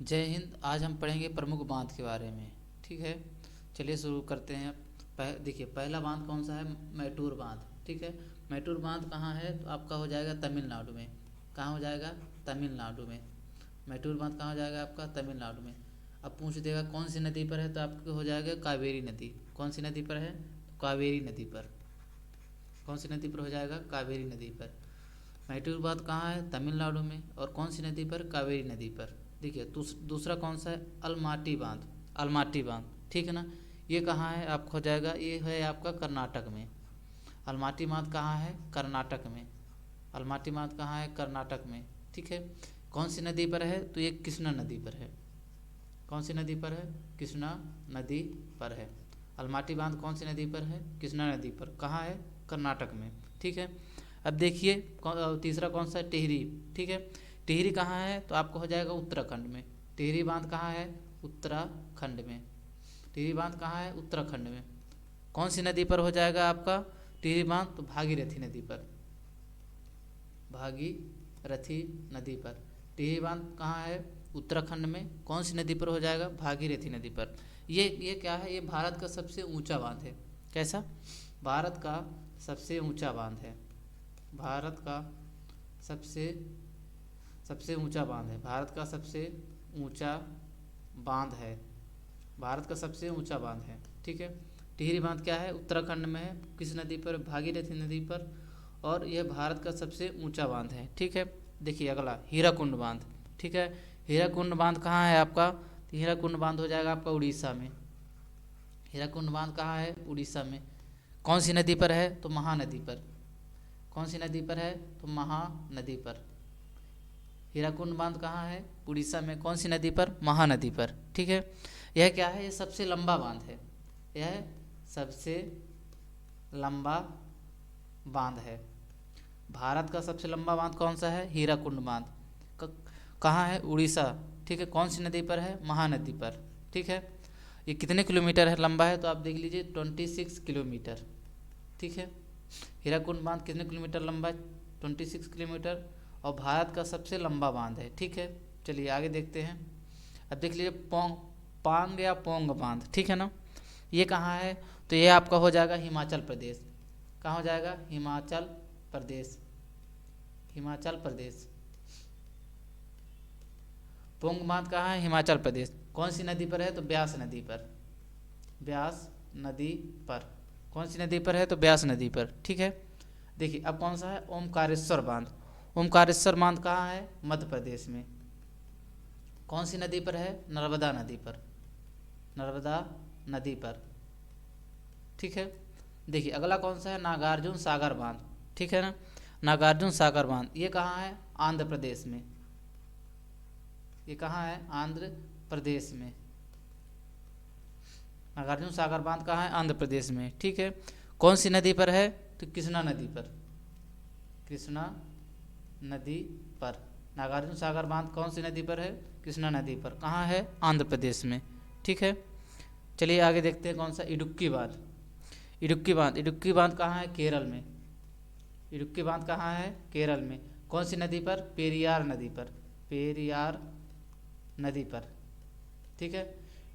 जय हिंद। आज हम पढ़ेंगे प्रमुख बांध के बारे में। ठीक है, चलिए शुरू करते हैं। देखिए, पहला बांध कौन सा है? मैटूर बांध। ठीक है, मैटूर बांध कहाँ है? तो आपका हो जाएगा तमिलनाडु में। कहाँ हो जाएगा? तमिलनाडु में। मैटूर बांध कहाँ हो जाएगा आपका? तमिलनाडु में। अब पूछ देगा कौन सी नदी पर है, तो आपको हो जाएगा कावेरी नदी। कौन सी नदी पर है? तो कावेरी नदी पर। कौन सी नदी पर हो जाएगा? कावेरी नदी पर। मैटूर बांध कहाँ है? तमिलनाडु में। और कौन सी नदी पर? कावेरी नदी पर। देखिए, दूसरा कौन सा है? अलमाटी बांध। अलमाटी बांध, ठीक है ना। ये कहाँ है? आपको हो जाएगा, ये है आपका कर्नाटक में। अलमाटी बांध कहाँ है? कर्नाटक में। अलमाटी बांध कहाँ है? कर्नाटक में। ठीक है, कौन सी नदी पर है? तो ये कृष्णा नदी पर है। कौन सी नदी पर है? कृष्णा नदी पर है। अलमाटी बांध कौन सी नदी पर है? कृष्णा नदी पर। कहाँ है? कर्नाटक में। ठीक है, अब देखिए तीसरा कौन सा है? टिहरी। ठीक है, टिहरी कहाँ है? तो आपको हो जाएगा उत्तराखंड में। टिहरी बांध कहाँ है? उत्तराखंड में। टिहरी बांध कहाँ है? उत्तराखंड में। कौन सी नदी पर हो जाएगा आपका टिहरी बांध? तो भागीरथी नदी पर। भागीरथी नदी पर टिहरी बांध कहाँ है? उत्तराखंड में। कौन सी नदी पर हो जाएगा? भागीरथी नदी पर। ये क्या है? ये भारत का सबसे ऊंचा बांध है। कैसा? भारत का सबसे ऊंचा बांध है। भारत का सबसे सबसे ऊंचा बांध है। भारत का सबसे ऊंचा बांध है। भारत का सबसे ऊंचा बांध है। ठीक है, टिहरी बांध क्या है? उत्तराखंड में है। किस नदी पर? भागीरथी नदी पर। और यह भारत का सबसे ऊंचा बांध है। ठीक है, देखिए अगला हीराकुंड बांध। ठीक है, हीराकुंड बांध कहाँ है आपका? तो हीराकुंड बांध हो जाएगा आपका उड़ीसा में। हीराकुंड बांध कहाँ है? उड़ीसा में। कौन सी नदी पर है? तो महानदी पर। कौन सी नदी पर है? तो महानदी पर। हीराकुंड बांध कहाँ है? उड़ीसा में। कौन सी नदी पर? महानदी पर। ठीक है, यह क्या है? यह सबसे लंबा बांध है। यह सबसे लंबा बांध है। भारत का सबसे लंबा बांध कौन सा है? हीराकुंड बांध। कहाँ है? उड़ीसा। ठीक है, कौन सी नदी पर है? महानदी पर। ठीक है, ये कितने किलोमीटर है लंबा है? तो आप देख लीजिए 26 किलोमीटर। ठीक है, हीराकुंड बांध कितने किलोमीटर लंबा है? 26 किलोमीटर। और भारत का सबसे लंबा बांध है। ठीक है, चलिए आगे देखते हैं। अब देख लीजिए पांग या पोंग बांध। ठीक है ना, ये कहाँ है? तो ये आपका हो जाएगा हिमाचल प्रदेश। कहाँ हो जाएगा? हिमाचल प्रदेश। हिमाचल प्रदेश। पोंग बांध कहाँ है? हिमाचल प्रदेश। कौन सी नदी पर है? तो ब्यास नदी पर। ब्यास नदी पर। कौन सी नदी पर है? तो ब्यास नदी पर। ठीक है, देखिए अब कौन सा है? ओमकारेश्वर बांध। ओमकारेश्वर बांध कहाँ है? मध्य प्रदेश में। कौन सी नदी पर है? नर्मदा नदी पर। नर्मदा नदी पर। ठीक है, देखिए अगला कौन सा है? नागार्जुन सागर बांध। ठीक है ना, नागार्जुन सागर बांध ये कहाँ है? आंध्र प्रदेश में। ये कहाँ है? आंध्र प्रदेश में। नागार्जुन सागर बांध कहाँ है? आंध्र प्रदेश में। ठीक है, कौन सी नदी पर है? तो कृष्णा नदी पर। कृष्णा नदी पर। नागार्जुन सागर बांध कौन सी नदी पर है? कृष्णा नदी पर। कहाँ है? आंध्र प्रदेश में। ठीक है, चलिए आगे देखते हैं कौन सा? इडुक्की बांध। इडुक्की बांध। इडुक्की बांध कहाँ है? केरल में। इडुक्की बांध कहाँ है? केरल में। कौन सी नदी पर? पेरियार नदी पर। पेरियार नदी पर। ठीक है,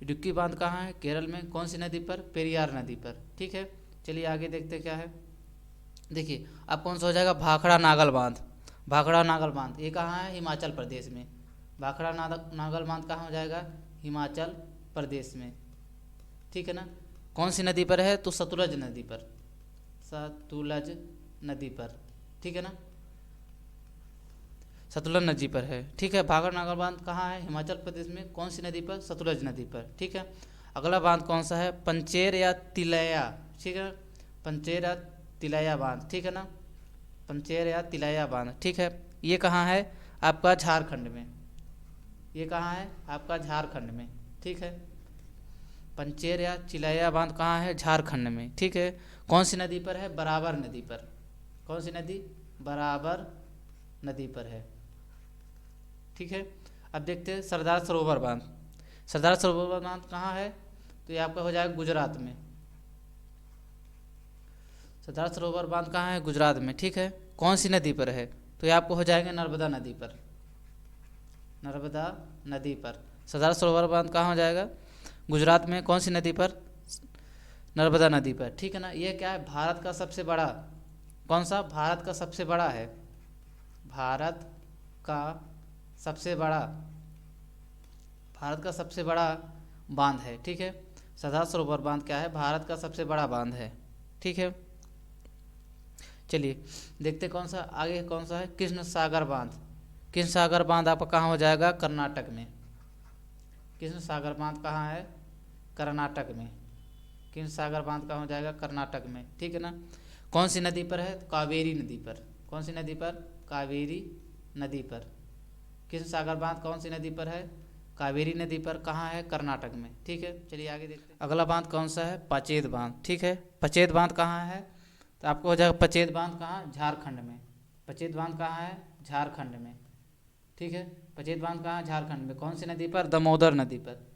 इडुक्की बांध कहाँ है? केरल में। कौन सी नदी पर? पेरियार नदी पर। ठीक है, चलिए आगे देखते क्या है। देखिए अब कौन सा हो जाएगा? भाखड़ा नागल बांध। भाखड़ा नागल बांध ये कहाँ है? हिमाचल प्रदेश में। भाखड़ा नागल बांध कहाँ हो जाएगा? हिमाचल प्रदेश में। ठीक है ना, कौन सी नदी पर है? तो सतलज नदी पर। सतलज नदी पर। ठीक है ना, सतलज नदी पर है। ठीक है, भाखड़ा नागल बांध कहाँ है? हिमाचल प्रदेश में। कौन सी नदी पर? सतलज नदी पर। ठीक है, अगला बांध कौन सा है? पंचेर या तिलैया। ठीक है, पंचेर या तिलैया बांध। ठीक है ना, पंचेर या तिलैया बांध। ठीक है, ये कहाँ है? आपका झारखंड में। ये कहाँ है? आपका झारखंड में। ठीक है, पंचेर या चिलैया बांध कहाँ है? झारखंड में। ठीक है, कौन सी नदी पर है? बराबर नदी पर। कौन सी नदी? बराबर नदी पर है। ठीक है, अब देखते हैं सरदार सरोवर बांध। सरदार सरोवर बांध कहाँ है? तो ये आपका हो जाएगा गुजरात में। सरदार सरोवर बांध कहाँ है? गुजरात में। ठीक है, कौन सी नदी पर है? तो ये आपको हो जाएगा नर्मदा नदी पर। नर्मदा नदी पर। सरदार सरोवर बांध कहाँ हो जाएगा? गुजरात में। कौन सी नदी पर? नर्मदा नदी पर, ठीक है ना। ये क्या है? भारत का सबसे बड़ा, कौन सा? भारत का सबसे बड़ा है, भारत का सबसे बड़ा, भारत का सबसे बड़ा बांध है, ठीक है। सरदार सरोवर बांध क्या है? भारत का सबसे बड़ा बांध है, ठीक है। चलिए देखते कौन सा आगे, कौन सा है? कृष्ण सागर बांध। कृष्ण सागर बांध आपका कहाँ हो जाएगा? कर्नाटक में। कृष्ण सागर बांध कहाँ है? कर्नाटक में। कृष्ण सागर बांध कहाँ हो जाएगा? कर्नाटक में, ठीक है ना। कौन सी नदी पर है? कावेरी नदी पर। कौन सी नदी पर? कावेरी नदी पर। कृष्ण सागर बांध कौन सी नदी पर है? कावेरी नदी पर। कहाँ है? कर्नाटक में, ठीक है। चलिए आगे देखते हैं। अगला बांध कौन सा है? पचेत बांध, ठीक है। पचेत बांध कहाँ है? तो आपको हो जाएगा पचेत बांध कहाँ? झारखंड में। पचेत बांध कहाँ है? झारखंड में, ठीक है। पचेत बांध कहाँ? झारखंड में। कौन सी नदी पर? दामोदर नदी पर।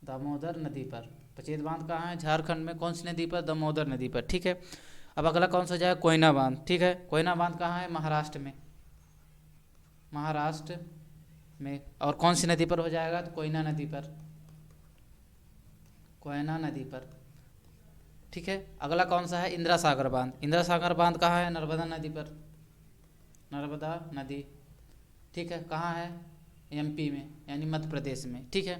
दामोदर नदी पर पचेत बांध कहाँ है? झारखंड में। कौन सी नदी पर? दामोदर नदी पर, ठीक है। अब अगला कौन सा जाएगा? कोयना बांध, ठीक है। कोयना बांध कहाँ है? महाराष्ट्र में। महाराष्ट्र में। और कौन सी नदी पर हो जाएगा? तो कोयना नदी पर। कोयना नदी पर, ठीक है। अगला कौन सा है? इंदिरा सागर बांध। इंदिरा सागर बांध कहाँ है? नर्मदा नदी पर। नर्मदा नदी, ठीक है। कहाँ है? एमपी में, यानी मध्य प्रदेश में, ठीक है।